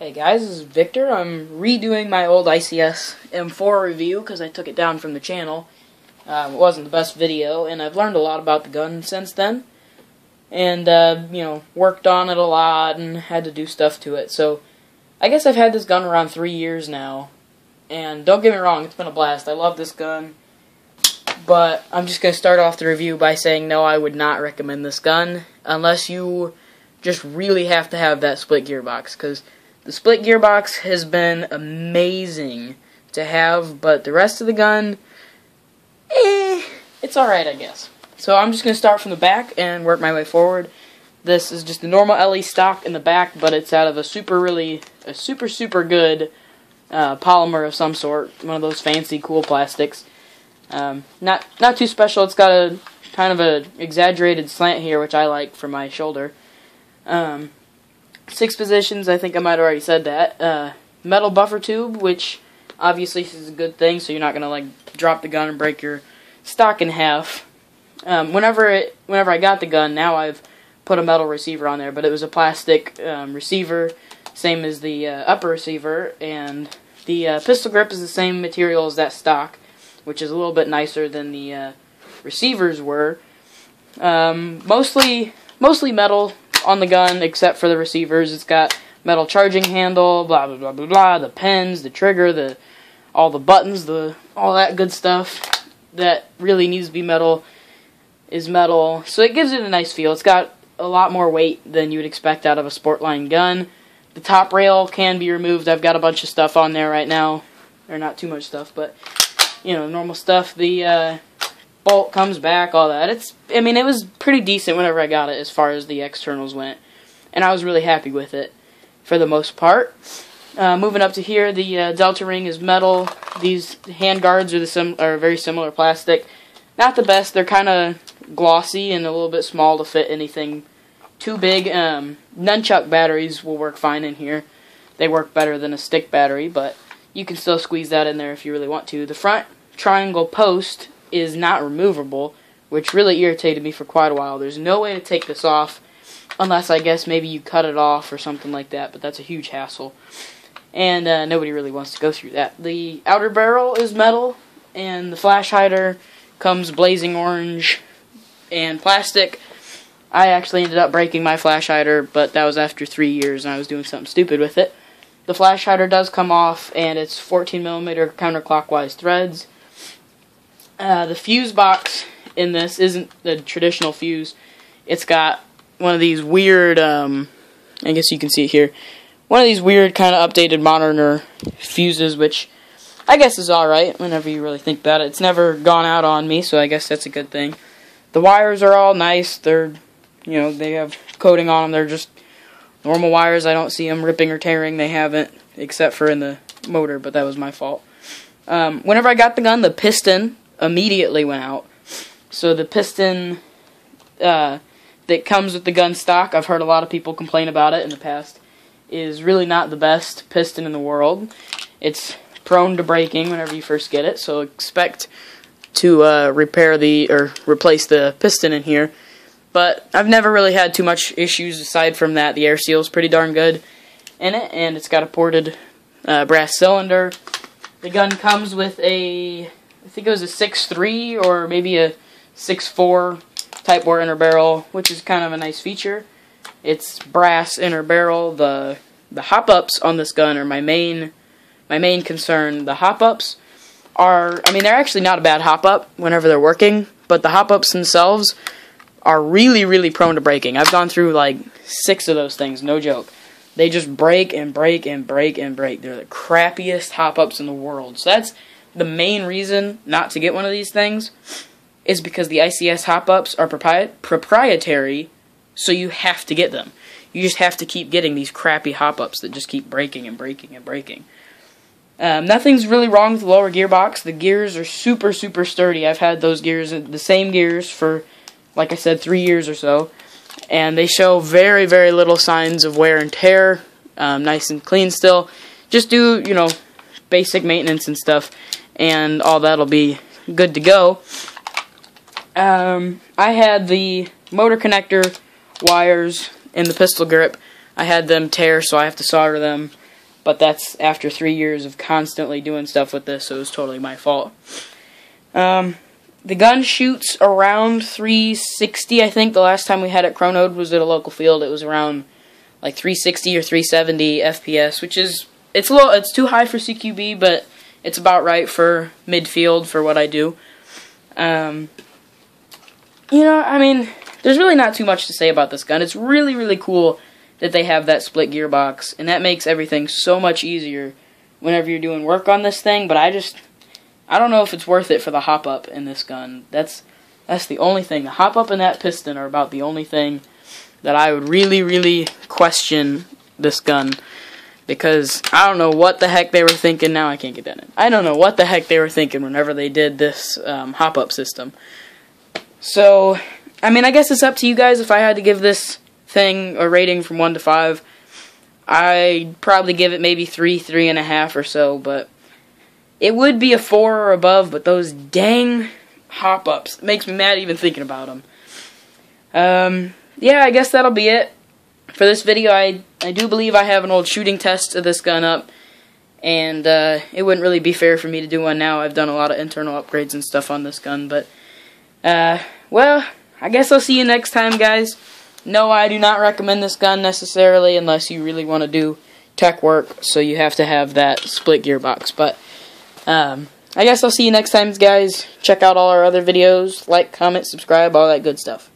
Hey guys, this is Victor. I'm redoing my old ICS M4 review because I took it down from the channel. It wasn't the best video, and I've learned a lot about the gun since then. And, worked on it a lot and had to do stuff to it. So, I guess I've had this gun around 3 years now. And don't get me wrong, it's been a blast. I love this gun. But I'm just going to start off the review by saying no, I would not recommend this gun unless you just really have to have that split gearbox, because the split gearbox has been amazing to have, but the rest of the gun, it's alright, I guess. So I'm just going to start from the back and work my way forward. This is just a normal LE stock in the back, but it's out of a super good polymer of some sort, one of those fancy cool plastics. Not too special. It's got a kind of a exaggerated slant here, which I like for my shoulder. 6 positions, I think I might have already said that. Metal buffer tube, which obviously is a good thing, so you're not gonna drop the gun and break your stock in half. Whenever I got the gun, now I've put a metal receiver on there, but it was a plastic receiver, same as the upper receiver, and the pistol grip is the same material as that stock, which is a little bit nicer than the receivers were. Mostly metal on the gun, except for the receivers. It's got metal charging handle, blah blah blah blah blah. The pens, the trigger, all the buttons, all that good stuff that really needs to be metal is metal. So it gives it a nice feel. It's got a lot more weight than you would expect out of a sportline gun. The top rail can be removed. I've got a bunch of stuff on there right now, or not too much stuff, but normal stuff. The bolt comes back, all that. It was pretty decent whenever I got it as far as the externals went, and I was really happy with it for the most part. Moving up to here, the delta ring is metal. These hand guards are very similar plastic. Not the best. They're kind of glossy and a little bit small to fit anything too big. Nunchuck batteries will work fine in here. They work better than a stick battery, but you can still squeeze that in there if you really want to. The front triangle post is not removable, which really irritated me for quite a while. There's no way to take this off unless I guess maybe you cut it off or something like that, but that's a huge hassle, and nobody really wants to go through that. The outer barrel is metal, and the flash hider comes blazing orange and plastic. I actually ended up breaking my flash hider, but that was after 3 years and I was doing something stupid with it. The flash hider does come off, and it's 14mm counterclockwise threads. The fuse box in this isn't the traditional fuse. It's got one of these weird, I guess you can see it here, one of these weird kind of updated moderner fuses, which I guess is alright whenever you really think about it. It's never gone out on me, so I guess that's a good thing. The wires are all nice. They're, they have coating on them. They're just normal wires. I don't see them ripping or tearing. They haven't, except for in the motor, but that was my fault. Whenever I got the gun, the piston immediately went out. So the piston that comes with the gun stock, I've heard a lot of people complain about it in the past, is really not the best piston in the world. It's prone to breaking whenever you first get it, so expect to replace the piston in here. But I've never really had too much issues aside from that. The air seal is pretty darn good in it, and it's got a ported brass cylinder. The gun comes with I think it was a 6.3 or maybe a 6.4 Type bore inner barrel, which is kind of a nice feature. It's brass inner barrel. The hop-ups on this gun are my main concern. The hop-ups are, they're actually not a bad hop-up whenever they're working, but the hop-ups themselves are really, really prone to breaking. I've gone through like 6 of those things, no joke. They just break and break and break and break. They're the crappiest hop-ups in the world. So that's the main reason not to get one of these things, is because the ICS hop-ups are proprietary, so you have to get them. You just have to keep getting these crappy hop-ups that just keep breaking and breaking and breaking. Nothing's really wrong with the lower gearbox. The gears are super, super sturdy. I've had those gears, the same gears, for, like I said, 3 years or so, and they show very, very little signs of wear and tear. Nice and clean still. Just do, basic maintenance and stuff, and all that'll be good to go. I had the motor connector wires in the pistol grip. I had them tear, so I have to solder them. but that's after 3 years of constantly doing stuff with this, so it was totally my fault. The gun shoots around 360, I think. The last time we had it chronoed was at a local field. It was around like 360 or 370 FPS, which is, it's too high for CQB, but it's about right for midfield for what I do. You know, I mean, there's really not too much to say about this gun. It's really, really cool that they have that split gearbox, and that makes everything so much easier whenever you're doing work on this thing, but I don't know if it's worth it for the hop-up in this gun. That's the only thing. The hop-up and that piston are about the only thing that I would really, really question this gun, because I don't know what the heck they were thinking. Now I can't get that in. I don't know what the heck they were thinking whenever they did this hop-up system. So, I mean, I guess it's up to you guys. If I had to give this thing a rating from 1 to 5, I'd probably give it maybe 3, 3.5 or so, but it would be a 4 or above, but those dang hop-ups makes me mad even thinking about them. Yeah, I guess that'll be it for this video. I do believe I have an old shooting test of this gun up, and it wouldn't really be fair for me to do one now. I've done a lot of internal upgrades and stuff on this gun, but well, I guess I'll see you next time, guys. No, I do not recommend this gun necessarily unless you really want to do tech work, so you have to have that split gearbox. But I guess I'll see you next time, guys. Check out all our other videos. Like, comment, subscribe, all that good stuff.